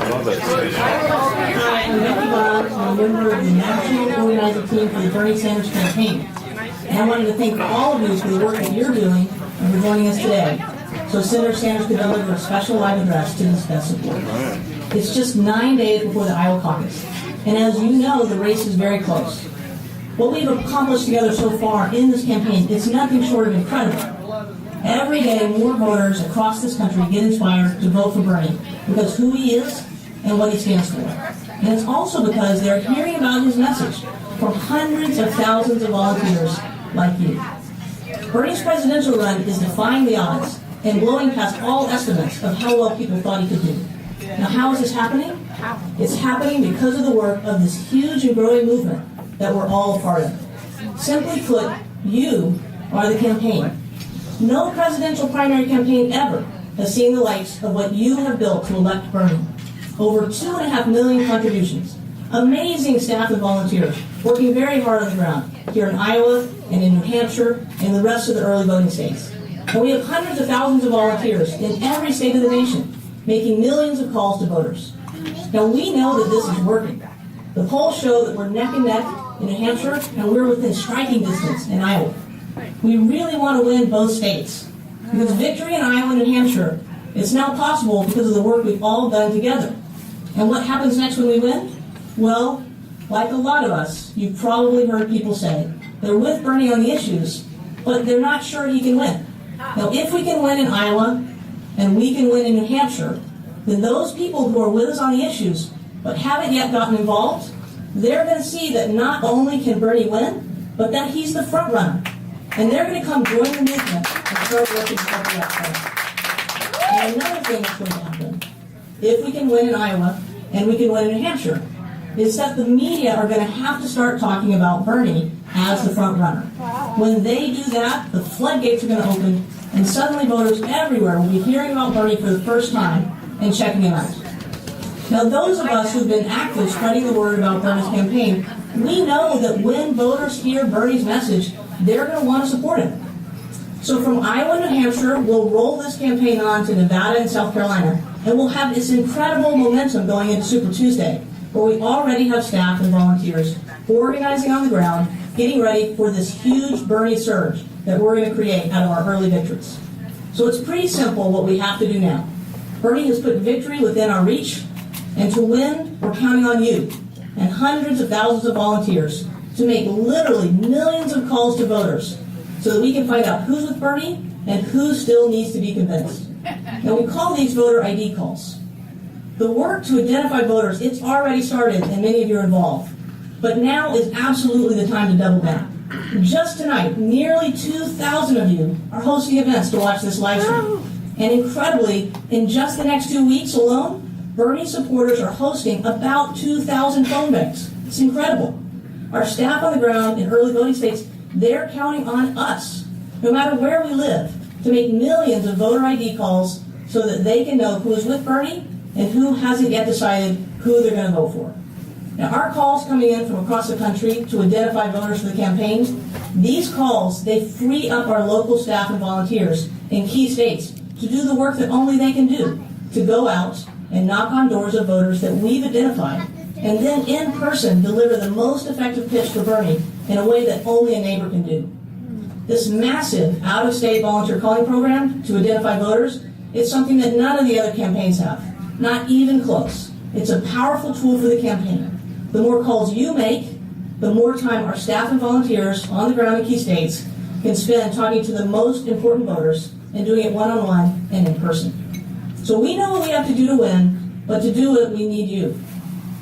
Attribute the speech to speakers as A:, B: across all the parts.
A: Hi, I'm Becky Bond. I'm a member of the National Organizing Team for the Bernie Sanders Campaign. And I wanted to thank all of you for the work that you're doing and for joining us today, so Senator Sanders could deliver a special live address to discuss support. It's just 9 days before the Iowa caucus, and as you know, the race is very close. What we've accomplished together so far in this campaign is nothing short of incredible. Every day, more voters across this country get inspired to vote for Bernie because who he is and what he stands for. And it's also because they're hearing about his message from hundreds of thousands of volunteers like you. Bernie's presidential run is defying the odds and blowing past all estimates of how well people thought he could do. Now, how is this happening? It's happening because of the work of this huge and growing movement that we're all a part of. Simply put, you are the campaign. No presidential primary campaign ever has seen the likes of what you have built to elect Bernie. Over 2.5 million contributions, amazing staff and volunteers working very hard on the ground here in Iowa and in New Hampshire and the rest of the early voting states. And we have hundreds of thousands of volunteers in every state of the nation making millions of calls to voters. Now, we know that this is working. The polls show that we're neck and neck in New Hampshire and we're within striking distance in Iowa. We really want to win both states because victory in Iowa and New Hampshire is now possible because of the work we've all done together. And what happens next when we win? Well, like a lot of us, you've probably heard people say they're with Bernie on the issues, but they're not sure he can win. Now, if we can win in Iowa and we can win in New Hampshire, then those people who are with us on the issues but haven't yet gotten involved, they're going to see that not only can Bernie win, but that he's the front runner. And they're going to come join the movement and start working to help the outside. And another thing that's going to happen, if we can win in Iowa and we can win in New Hampshire, is that the media are going to have to start talking about Bernie as the front runner. When they do that, the floodgates are going to open, and suddenly voters everywhere will be hearing about Bernie for the first time and checking him out. Now, those of us who've been active spreading the word about Bernie's campaign, we know that when voters hear Bernie's message, they're going to want to support him. So from Iowa and New Hampshire, we'll roll this campaign on to Nevada and South Carolina, and we'll have this incredible momentum going into Super Tuesday, where we already have staff and volunteers organizing on the ground, getting ready for this huge Bernie surge that we're going to create out of our early victories. So it's pretty simple what we have to do now. Bernie has put victory within our reach, and to win, we're counting on you and hundreds of thousands of volunteers to make literally millions of calls to voters so that we can find out who's with Bernie and who still needs to be convinced. Now, we call these voter ID calls. The work to identify voters, it's already started and many of you are involved. But now is absolutely the time to double down. Just tonight, nearly 2,000 of you are hosting events to watch this live stream. And incredibly, in just the next 2 weeks alone, Bernie supporters are hosting about 2,000 phone banks. It's incredible. Our staff on the ground in early voting states, they're counting on us, no matter where we live, to make millions of voter ID calls so that they can know who is with Bernie and who hasn't yet decided who they're going to vote for. Now, our calls coming in from across the country to identify voters for the campaign, these calls, they free up our local staff and volunteers in key states to do the work that only they can do, to go out and knock on doors of voters that we've identified, and then in person deliver the most effective pitch for Bernie in a way that only a neighbor can do. This massive out-of-state volunteer calling program to identify voters is something that none of the other campaigns have, not even close. It's a powerful tool for the campaign. The more calls you make, the more time our staff and volunteers on the ground in key states can spend talking to the most important voters and doing it one-on-one and in person. So we know what we have to do to win, but to do it, we need you.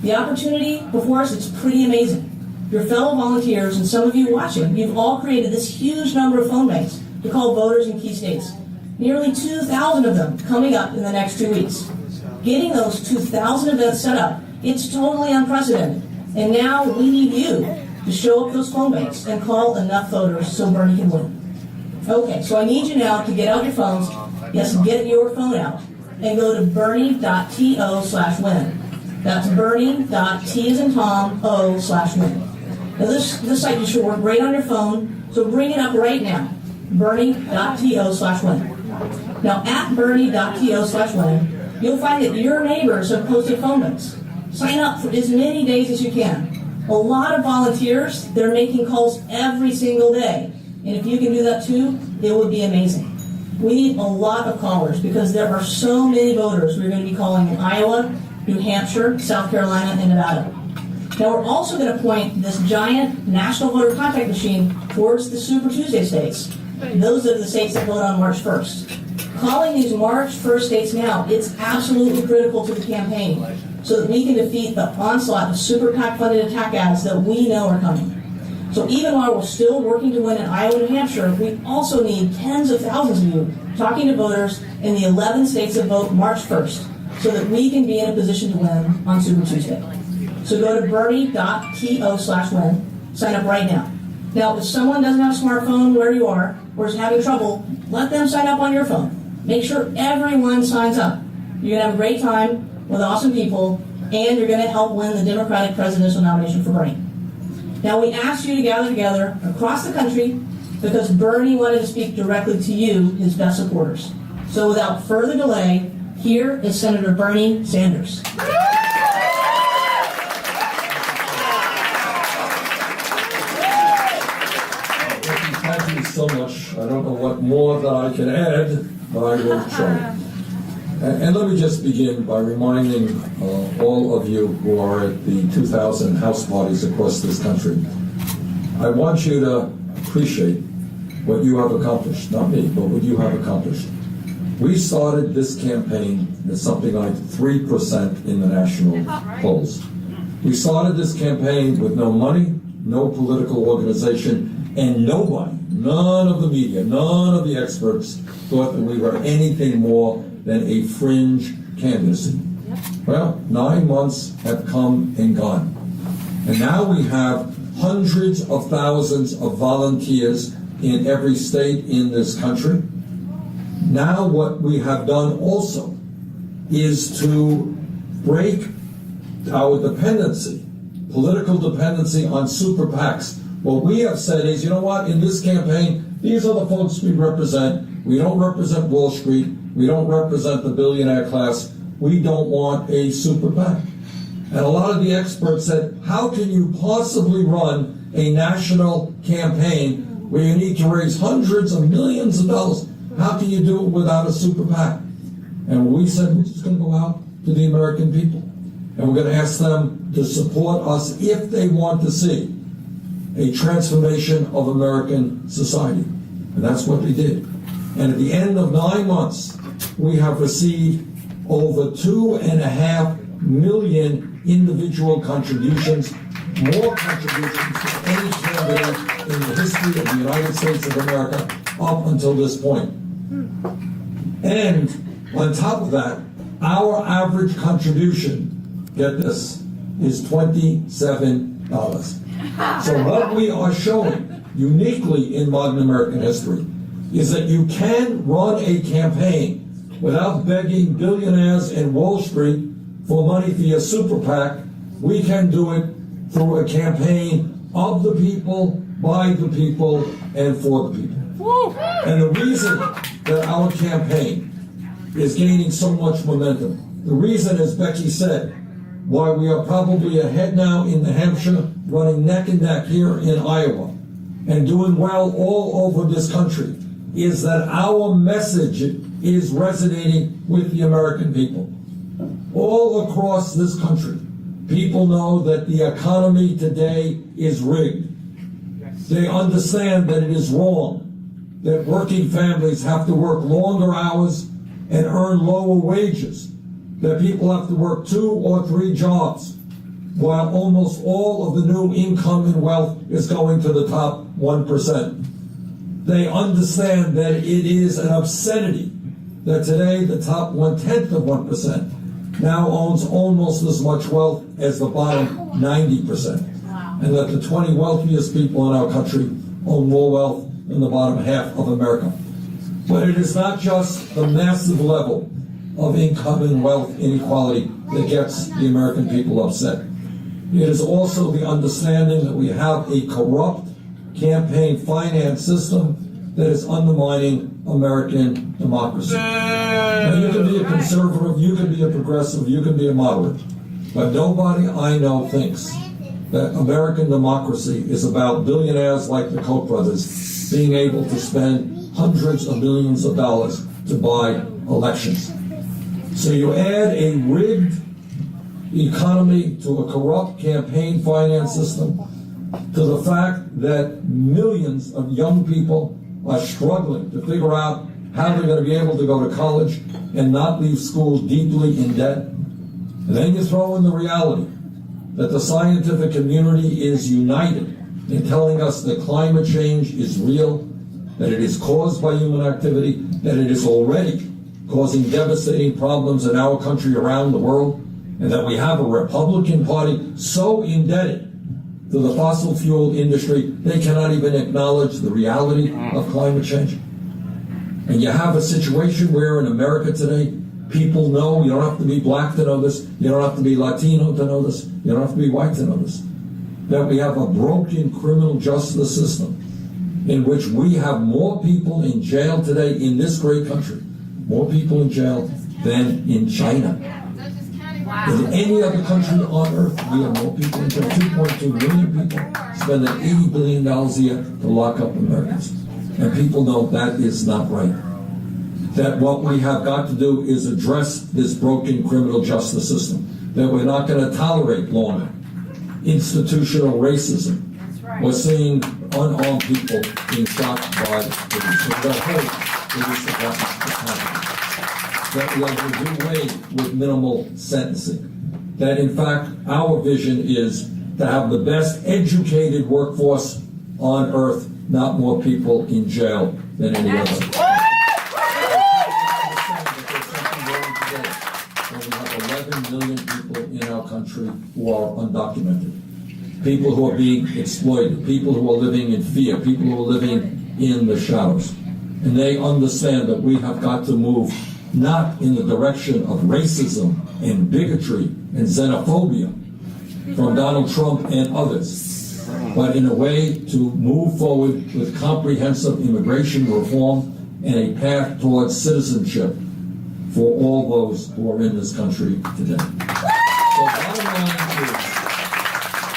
A: The opportunity before us, it's pretty amazing. Your fellow volunteers and some of you watching, you've all created this huge number of phone banks to call voters in key states. Nearly 2,000 of them coming up in the next 2 weeks. Getting those 2,000 events set up, it's totally unprecedented. And now we need you to show up those phone banks and call enough voters so Bernie can win. Okay, so I need you now to get out your phones, yes, get your phone out, and go to bernie.to/win. That's bernie.t as in Tom, o/win. Now this site should work right on your phone, so bring it up right now, bernie.to/win. Now at bernie.to/win, you'll find that your neighbors have posted phone books. Sign up for as many days as you can. A lot of volunteers, they're making calls every single day. And if you can do that too, it would be amazing. We need a lot of callers because there are so many voters we're going to be calling in Iowa, New Hampshire, South Carolina, and Nevada. Now we're also going to point this giant national voter contact machine towards the Super Tuesday states. Those are the states that vote on March 1st. Calling these March 1st states now, it's absolutely critical to the campaign so that we can defeat the onslaught of super PAC funded attack ads that we know are coming. So even while we're still working to win in Iowa and New Hampshire, we also need tens of thousands of you talking to voters in the 11 states that vote March 1st so that we can be in a position to win on Super Tuesday. So go to bernie.to/win, sign up right now. Now, if someone doesn't have a smartphone where you are or is having trouble, let them sign up on your phone. Make sure everyone signs up. You're going to have a great time with awesome people, and you're going to help win the Democratic presidential nomination for Bernie. Now, we asked you to gather together across the country because Bernie wanted to speak directly to you, his best supporters. So without further delay, here is Senator Bernie Sanders.
B: Thank you so much. I don't know what more that I can add, but I will try. And let me just begin by reminding all of you who are at the 2,000 house parties across this country, I want you to appreciate what you have accomplished. Not me, but what you have accomplished. We started this campaign at something like 3% in the national polls. We started this campaign with no money, no political organization, and nobody, none of the media, none of the experts thought that we were anything more than a fringe candidacy. Well, 9 months have come and gone. And now we have hundreds of thousands of volunteers in every state in this country. Now what we have done also is to break our dependency, political dependency on super PACs. What we have said is, you know what, in this campaign, these are the folks we represent. We don't represent Wall Street. We don't represent the billionaire class. We don't want a super PAC. And a lot of the experts said, how can you possibly run a national campaign where you need to raise hundreds of millions of dollars? How can you do it without a super PAC? And we said, we're just going to go out to the American people. And we're going to ask them to support us if they want to see a transformation of American society. And that's what they did. And at the end of 9 months, we have received over 2.5 million individual contributions, more contributions than any candidate in the history of the United States of America up until this point. And on top of that, our average contribution, get this, is $27. So what we are showing uniquely in modern American history is that you can run a campaign without begging billionaires in Wall Street for money for your super PAC. We can do it through a campaign of the people, by the people, and for the people. And the reason that our campaign is gaining so much momentum, the reason, as Becky said, why we are probably ahead now in New Hampshire, running neck and neck here in Iowa, and doing well all over this country, is that our message is resonating with the American people. All across this country, people know that the economy today is rigged. They understand that it is wrong, that working families have to work longer hours and earn lower wages, that people have to work 2 or 3 jobs, while almost all of the new income and wealth is going to the top 1%. They understand that it is an obscenity that today the top 1/10 of 1% now owns almost as much wealth as the bottom 90%. And that the 20 wealthiest people in our country own more wealth than the bottom half of America. But it is not just the massive level of income and wealth inequality that gets the American people upset. It is also the understanding that we have a corrupt campaign finance system that is undermining American democracy. Now, you can be a conservative, you can be a progressive, you can be a moderate. But nobody I know thinks that American democracy is about billionaires like the Koch brothers being able to spend hundreds of millions of dollars to buy elections. So you add a rigged economy to a corrupt campaign finance system, to the fact that millions of young people are struggling to figure out how they're going to be able to go to college and not leave school deeply in debt. And then you throw in the reality that the scientific community is united in telling us that climate change is real, that it is caused by human activity, that it is already causing devastating problems in our country around the world, and that we have a Republican Party so indebted to the fossil fuel industry, they cannot even acknowledge the reality of climate change. And you have a situation where in America today, people know, you don't have to be black to know this, you don't have to be Latino to know this, you don't have to be white to know this, that we have a broken criminal justice system in which we have more people in jail today in this great country, more people in jail than in China. In any other country on earth, we have more people in jail. 2.2 million people spending $80 billion a year to lock up Americans. And people know that is not right. That what we have got to do is address this broken criminal justice system. That we're not going to tolerate longer institutional racism. We're seeing unarmed people being shot by police. So the whole police department that we are to do away with minimal sentencing. That in fact, our vision is to have the best educated workforce on earth, not more people in jail than any other. We have 11 million people in our country who are undocumented. People who are being exploited, people who are living in fear, people who are living in the shadows. And they understand that we have got to move not in the direction of racism and bigotry and xenophobia from Donald Trump and others, but in a way to move forward with comprehensive immigration reform and a path towards citizenship for all those who are in this country today. So bottom line is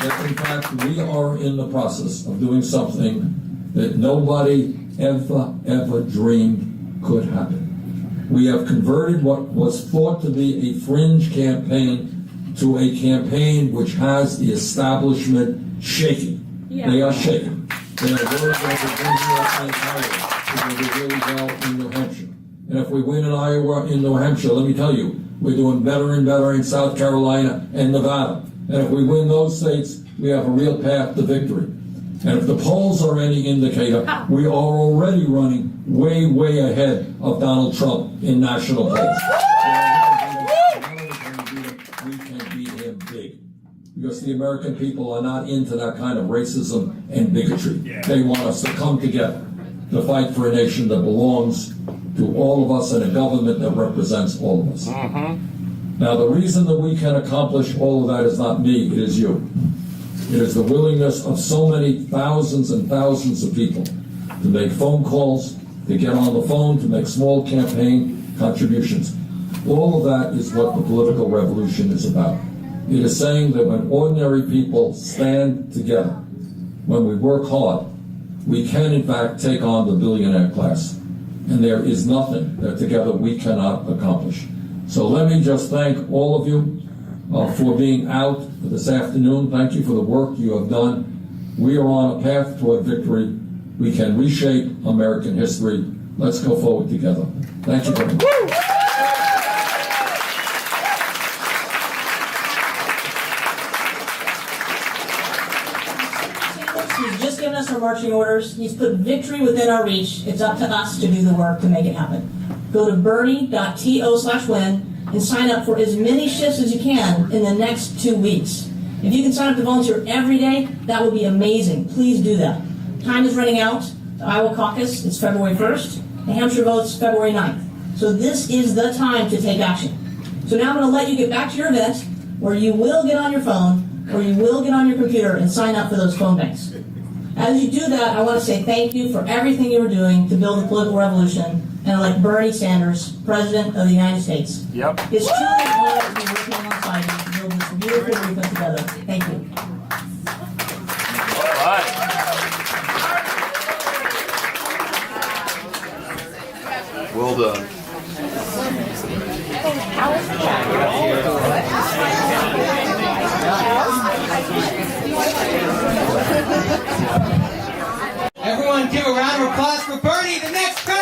B: that in fact we are in the process of doing something that nobody ever dreamed could happen. We have converted what was thought to be a fringe campaign to a campaign which has the establishment shaking. Yeah. They are shaking. They are worried that we're going to do really well in New Hampshire. And if we win in Iowa and New Hampshire, let me tell you, we're doing better and better in South Carolina and Nevada. And if we win those states, we have a real path to victory. And if the polls are any indicator, we are already running way, way ahead of Donald Trump in national polls. We can beat him big. Because the American people are not into that kind of racism and bigotry. They want us to come together to fight for a nation that belongs to all of us and a government that represents all of us. Now, the reason that we can accomplish all of that is not me, it is you. It is the willingness of so many thousands and thousands of people to make phone calls, to get on the phone, to make small campaign contributions. All of that is what the political revolution is about. It is saying that when ordinary people stand together, when we work hard, we can in fact take on the billionaire class. And there is nothing that together we cannot accomplish. So let me just thank all of you for being out this afternoon. Thank you for the work you have done. We are on a path toward victory. We can reshape American history. Let's go forward together. Thank you very much.
A: He's just given us our marching orders. He's put victory within our reach. It's up to us to do the work to make it happen. Go to bernie.to/win and sign up for as many shifts as you can in the next 2 weeks. If you can sign up to volunteer every day, that would be amazing. Please do that. Time is running out. The Iowa caucus is February 1st. The Hampshire vote's February 9th. So this is the time to take action. So now I'm going to let you get back to your event where you will get on your phone or you will get on your computer and sign up for those phone banks. As you do that, I want to say thank you for everything you were doing to build the political revolution and elect Bernie Sanders, President of the United States.
C: Yep.
A: It's truly an honor to be working alongside you to build this beautiful movement together. Thank you.
C: All right. Well done.
D: Everyone give a round of applause for Bernie, the next president.